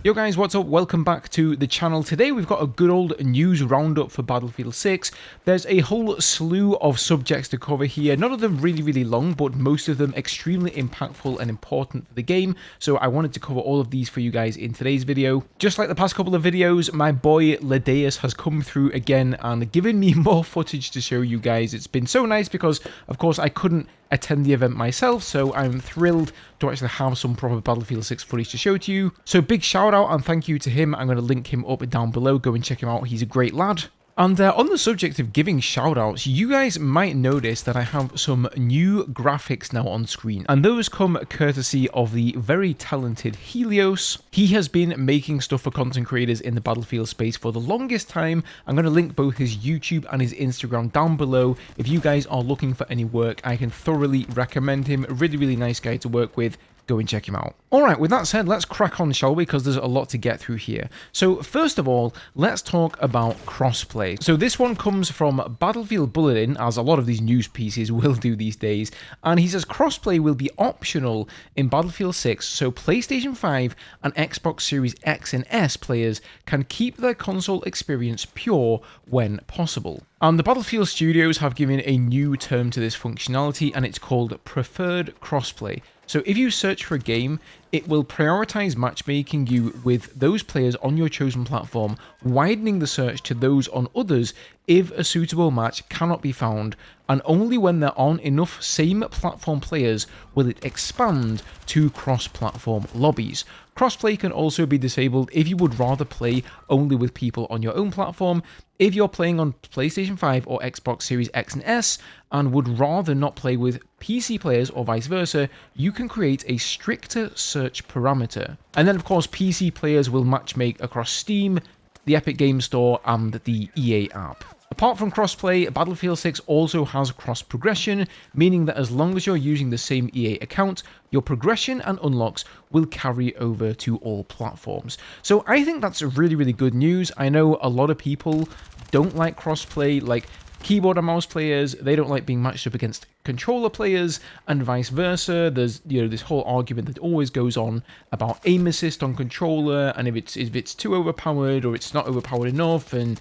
Yo guys, what's up? Welcome back to the channel. Today we've got a good old news roundup for Battlefield 6. There's a whole slew of subjects to cover here, none of them really long, but most of them extremely impactful and important for the game, so I wanted to cover all of these for you guys in today's video. Just like the past couple of videos, my boy Ledeus has come through again and given me more footage to show you guys. It's been so nice because, of course, I couldn't attend the event myself, so I'm thrilled to actually have some proper Battlefield 6 footage to show to you. So big shout out and thank you to him. I'm going to link him up down below. Go and check him out. He's a great lad. And on the subject of giving shoutouts, you guys might notice that I have some new graphics now on screen, and those come courtesy of the very talented Helios. He has been making stuff for content creators in the Battlefield space for the longest time. I'm going to link both his YouTube and his Instagram down below. If you guys are looking for any work, I can thoroughly recommend him. Really nice guy to work with. Go and check him out. Alright, with that said, let's crack on, shall we? Because there's a lot to get through here. So first of all, let's talk about crossplay. So this one comes from Battlefield Bulletin, as a lot of these news pieces will do these days, and he says crossplay will be optional in Battlefield 6, so PlayStation 5 and Xbox Series X and S players can keep their console experience pure when possible. And the Battlefield Studios have given a new term to this functionality, and it's called Preferred Crossplay. So if you search for a game, it will prioritize matchmaking you with those players on your chosen platform, widening the search to those on others if a suitable match cannot be found, and only when there aren't enough same platform players will it expand to cross-platform lobbies. Crossplay can also be disabled if you would rather play only with people on your own platform. If you're playing on PlayStation 5 or Xbox Series X and S and would rather not play with PC players or vice versa, you can create a stricter search parameter. And then of course PC players will matchmake across Steam, the Epic Games Store and the EA app. Apart from crossplay, Battlefield 6 also has cross progression, meaning that as long as you're using the same EA account, your progression and unlocks will carry over to all platforms. So I think that's really good news. I know a lot of people don't like crossplay, like keyboard and mouse players, they don't like being matched up against controller players and vice versa. There's, this whole argument that always goes on about aim assist on controller, and if it's too overpowered or it's not overpowered enough, and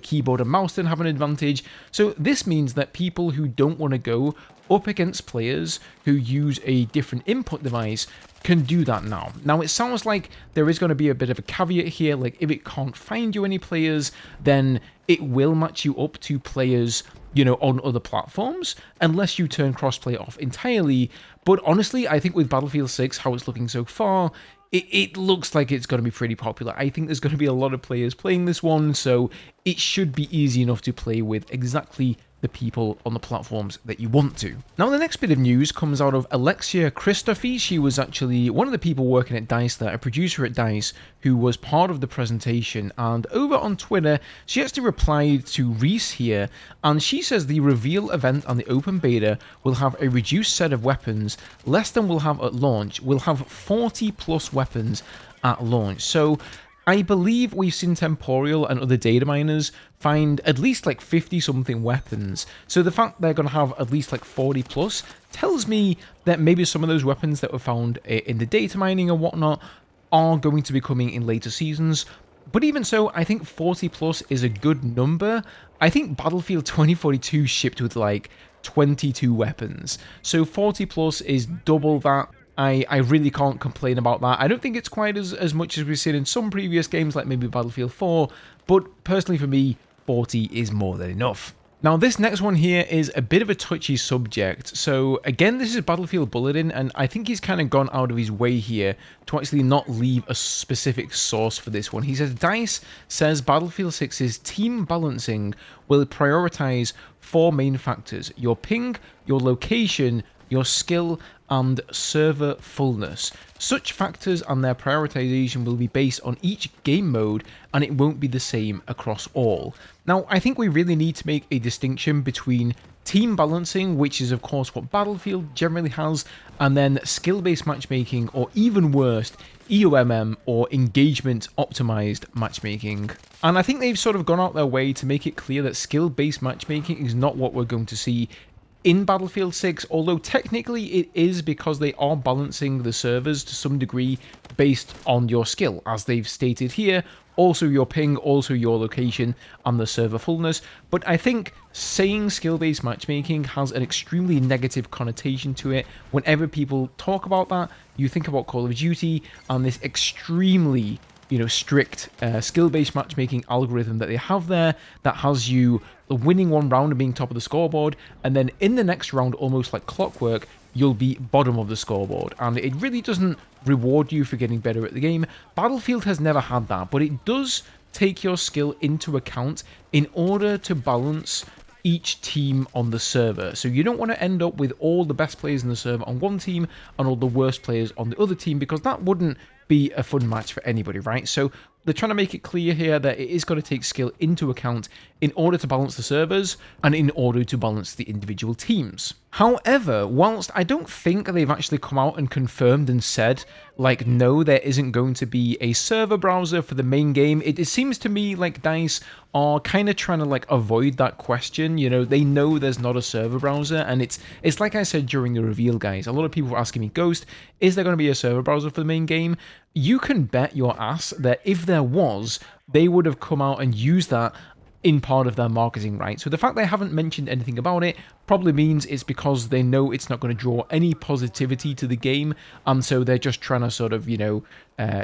keyboard and mouse then have an advantage. So this means that people who don't want to go up against players who use a different input device can do that now. Now it sounds like there is going to be a bit of a caveat here, like if it can't find you any players, then it will match you up to players, on other platforms, unless you turn crossplay off entirely. But honestly, I think with Battlefield 6, how it's looking so far, it looks like it's going to be pretty popular. I think there's going to be a lot of players playing this one, so it should be easy enough to play with exactly the people on the platforms that you want to. Now the next bit of news comes out of Alexia Christophe. She was actually one of the people working at DICE there, a producer at DICE who was part of the presentation, and over on Twitter she actually replied to Reese here, and she says the reveal event and the open beta will have a reduced set of weapons, less than we'll have at launch. We'll have 40 plus weapons at launch. So I believe we've seen Temporal and other data miners find at least like 50 something weapons. So the fact they're going to have at least like 40 plus tells me that maybe some of those weapons that were found in the data mining and whatnot are going to be coming in later seasons. But even so, I think 40 plus is a good number. I think Battlefield 2042 shipped with like 22 weapons. So 40 plus is double that. I really can't complain about that. I don't think it's quite as much as we've seen in some previous games, like maybe Battlefield 4, but personally for me, 40 is more than enough. Now this next one here is a bit of a touchy subject. So again, this is Battlefield Bulletin, and I think he's kind of gone out of his way here to actually not leave a specific source for this one. He says, DICE says Battlefield 6's team balancing will prioritize 4 main factors: your ping, your location, your skill, and server fullness. Such factors and their prioritization will be based on each game mode, and it won't be the same across all. Now, I think we really need to make a distinction between team balancing, which is of course what Battlefield generally has, and then skill-based matchmaking, or even worse, EOMM or engagement optimized matchmaking. And I think they've sort of gone out their way to make it clear that skill-based matchmaking is not what we're going to see in Battlefield 6, although technically it is because they are balancing the servers to some degree based on your skill, as they've stated here, also your ping, also your location, and the server fullness. But I think saying skill-based matchmaking has an extremely negative connotation to it. Whenever people talk about that, you think about Call of Duty and this extremely strict skill-based matchmaking algorithm that they have there that has you winning one round and being top of the scoreboard, and then in the next round, almost like clockwork, you'll be bottom of the scoreboard, and it really doesn't reward you for getting better at the game. Battlefield has never had that, but it does take your skill into account in order to balance each team on the server. So you don't want to end up with all the best players in the server on one team and all the worst players on the other team, because that wouldn't be a fun match for anybody, right? So they're trying to make it clear here that it is going to take skill into account in order to balance the servers and in order to balance the individual teams. However, whilst I don't think they've actually come out and confirmed and said, like, no, there isn't going to be a server browser for the main game, it seems to me like DICE are kind of trying to, like, avoid that question. They know there's not a server browser, and it's like I said during the reveal, guys. A lot of people were asking me, Ghost, is there going to be a server browser for the main game? You can bet your ass that if there was, they would have come out and used that in part of their marketing, right? So the fact they haven't mentioned anything about it probably means it's because they know it's not going to draw any positivity to the game, and so they're just trying to sort of,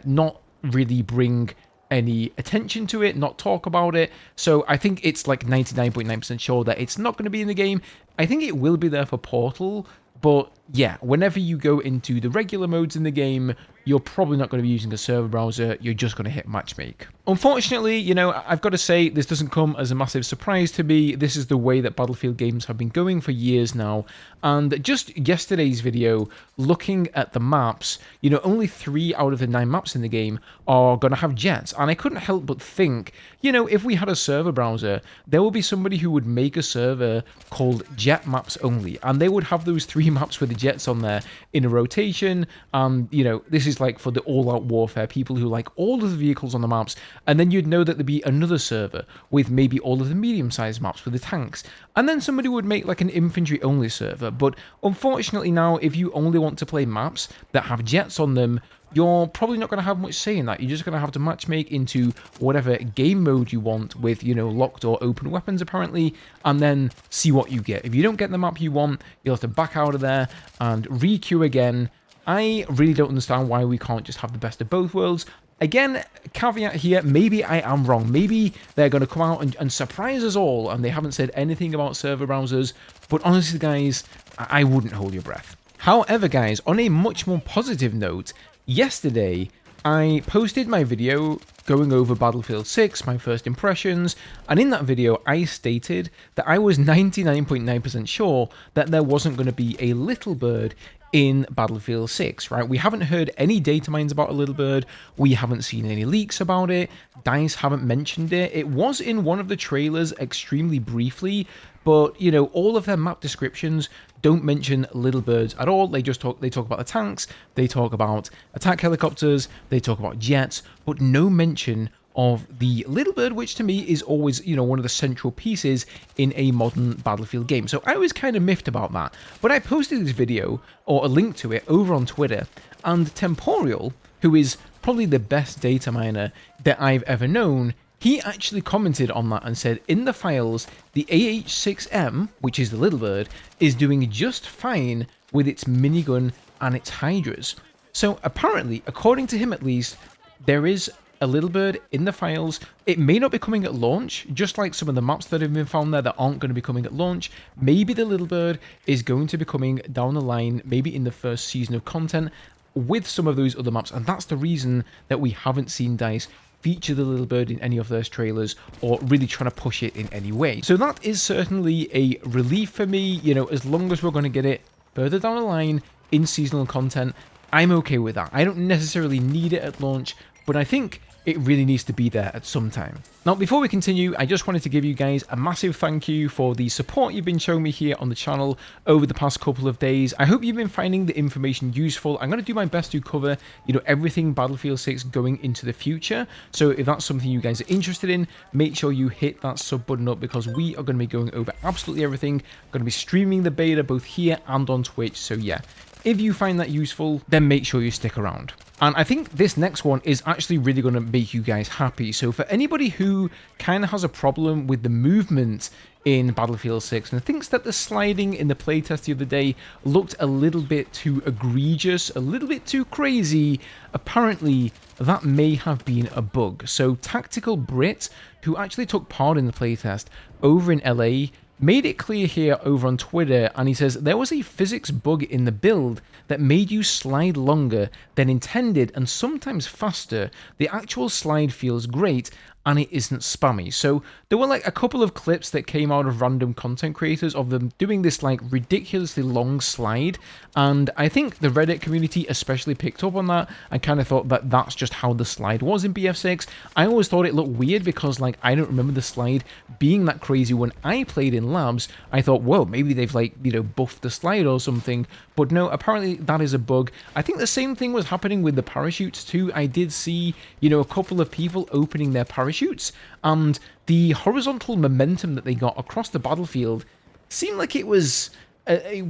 not really bring any attention to it, not talk about it. So I think it's like 99.9% sure that it's not going to be in the game. I think it will be there for Portal, but yeah, whenever you go into the regular modes in the game, you're probably not going to be using a server browser, you're just going to hit matchmake. Unfortunately, I've got to say, this doesn't come as a massive surprise to me. This is the way that Battlefield games have been going for years now. And just yesterday's video, looking at the maps, only 3 out of the 9 maps in the game are going to have jets. And I couldn't help but think, if we had a server browser, there would be somebody who would make a server called Jet Maps Only. And they would have those 3 maps with the jets on there in a rotation. And, this is like for the all-out warfare, people who like all of the vehicles on the maps. And then you'd know that there'd be another server with maybe all of the medium-sized maps with the tanks. And then somebody would make like an infantry-only server. But unfortunately now, if you only want to play maps that have jets on them, you're probably not going to have much say in that. You're just going to have to matchmake into whatever game mode you want with, locked or open weapons apparently, and then see what you get. If you don't get the map you want, you'll have to back out of there and re-queue again. I really don't understand why we can't just have the best of both worlds. Again, caveat here, maybe I am wrong. Maybe they're going to come out and surprise us all, and they haven't said anything about server browsers. But honestly, guys, I wouldn't hold your breath. However, guys, on a much more positive note, yesterday, I posted my video going over Battlefield 6, my first impressions, and in that video, I stated that I was 99.9% sure that there wasn't going to be a little bird in Battlefield 6, right? We haven't heard any data mines about a little bird. We haven't seen any leaks about it. DICE haven't mentioned it. It was in one of the trailers extremely briefly, but, all of their map descriptions don't mention little birds at all. They talk about the tanks, they talk about attack helicopters, they talk about jets, but no mention of the little bird, which to me is always, one of the central pieces in a modern Battlefield game. So I was kind of miffed about that. But I posted this video, or a link to it, over on Twitter, and Temporal, who is probably the best data miner that I've ever known, he actually commented on that and said, in the files, the AH-6M, which is the little bird, is doing just fine with its minigun and its hydras. So apparently, according to him at least, there is a little bird in the files. It may not be coming at launch, just like some of the maps that have been found there that aren't going to be coming at launch. Maybe the little bird is going to be coming down the line, maybe in the first season of content with some of those other maps, and that's the reason that we haven't seen DICE feature the little bird in any of those trailers or really trying to push it in any way. So that is certainly a relief for me. As long as we're going to get it further down the line in seasonal content, I'm okay with that. I don't necessarily need it at launch, but I think it really needs to be there at some time. Now, before we continue, I just wanted to give you guys a massive thank you for the support you've been showing me here on the channel over the past couple of days. I hope you've been finding the information useful. I'm going to do my best to cover, everything Battlefield 6 going into the future. So if that's something you guys are interested in, make sure you hit that sub button up, because we are going to be going over absolutely everything. I'm going to be streaming the beta both here and on Twitch. So yeah, if you find that useful, then make sure you stick around. And I think this next one is actually really going to make you guys happy. So for anybody who kind of has a problem with the movement in Battlefield 6 and thinks that the sliding in the playtest the other day looked a little bit too egregious, a little bit too crazy, apparently that may have been a bug. So Tactical Brit, who actually took part in the playtest over in LA, made it clear here over on Twitter, and he says there was a physics bug in the build that made you slide longer than intended and sometimes faster. The actual slide feels great and it isn't spammy. So there were like a couple of clips that came out of random content creators of them doing this like ridiculously long slide, and I think the Reddit community especially picked up on that and kind of thought that that's just how the slide was in BF6. I always thought it looked weird because like I don't remember the slide being that crazy when I played in labs. I thought, well, maybe they've like, buffed the slide or something, but no, apparently that is a bug. I think the same thing was happening with the parachutes too. I did see, a couple of people opening their parachutes, and the horizontal momentum that they got across the battlefield seemed like it was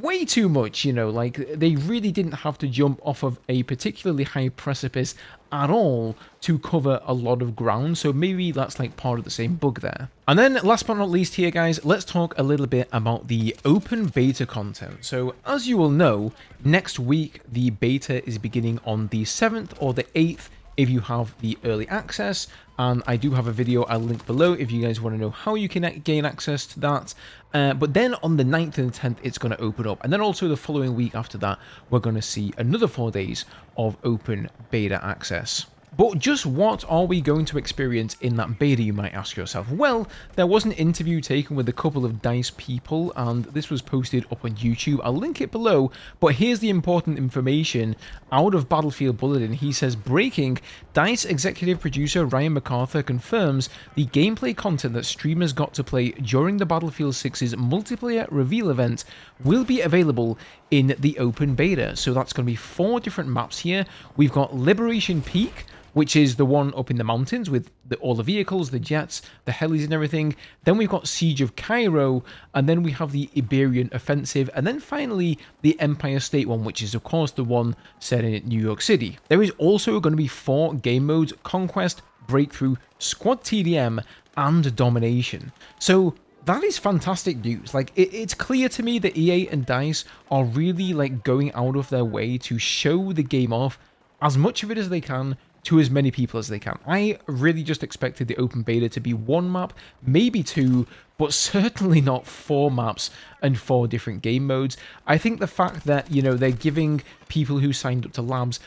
way too much, like they really didn't have to jump off of a particularly high precipice at all to cover a lot of ground. So maybe that's like part of the same bug there. And then last but not least here, guys, let's talk a little bit about the open beta content. So as you will know, next week the beta is beginning on the 7th or the 8th if you have the early access, and I do have a video I'll link below if you guys want to know how you can gain access to that. But then on the 9th and the 10th it's going to open up, and then also the following week after that we're going to see another 4 days of open beta access. But just what are we going to experience in that beta, you might ask yourself? Well, there was an interview taken with a couple of DICE people, and this was posted up on YouTube. I'll link it below, but here's the important information out of Battlefield Bulletin. He says, breaking, DICE executive producer Ryan MacArthur confirms the gameplay content that streamers got to play during the Battlefield 6's multiplayer reveal event will be available in the open beta. So that's going to be 4 different maps here. We've got Liberation Peak, which is the one up in the mountains with all the vehicles, the jets, the helis and everything. Then we've got Siege of Cairo, and then we have the Iberian Offensive, and then finally the Empire State one, which is of course the one set in New York City. There is also going to be 4 game modes: Conquest, Breakthrough, Squad TDM, and Domination. So that is fantastic news. Like, it's clear to me that EA and DICE are really like going out of their way to show the game off, as much of it as they can, to as many people as they can. I really just expected the open beta to be 1 map, maybe 2, but certainly not 4 maps and 4 different game modes. I think the fact that, they're giving people who signed up to labs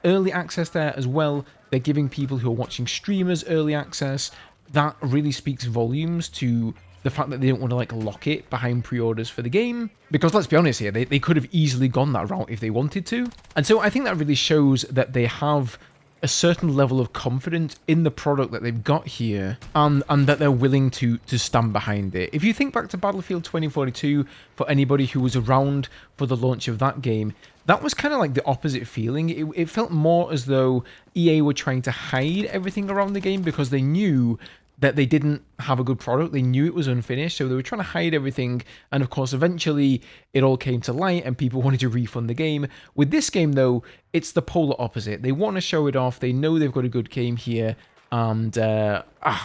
early access there as well, they're giving people who are watching streamers early access, that really speaks volumes to the fact that they don't want to like lock it behind pre-orders for the game, because let's be honest here, they could have easily gone that route if they wanted to. And so I think that really shows that they have a certain level of confidence in the product that they've got here, and that they're willing to stand behind it. If you think back to Battlefield 2042, for anybody who was around for the launch of that game, that was kind of like the opposite feeling. It felt more as though EA were trying to hide everything around the game because they knew that they didn't have a good product. They knew it was unfinished, so they were trying to hide everything, and of course eventually it all came to light and people wanted to refund the game. With this game though, it's the polar opposite. They want to show it off, they know they've got a good game here, and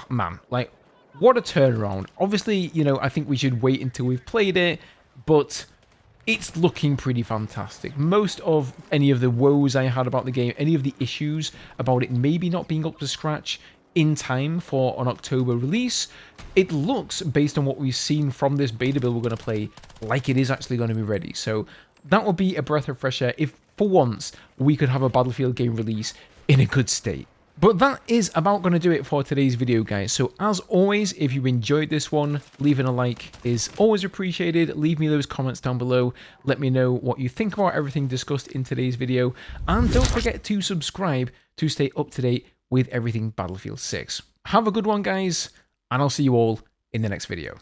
man, like, what a turnaround. Obviously, I think we should wait until we've played it, but it's looking pretty fantastic. Most of any of the woes I had about the game, any of the issues about it maybe not being up to scratch in time for an October release, it looks, based on what we've seen from this beta build we're going to play, like it is actually going to be ready. So that would be a breath of fresh air if for once we could have a Battlefield game release in a good state. But that is about going to do it for today's video, guys. So as always, if you enjoyed this one, leaving a like is always appreciated. Leave me those comments down below. Let me know what you think about everything discussed in today's video, and don't forget to subscribe to stay up to date with everything Battlefield 6. Have a good one, guys, and I'll see you all in the next video.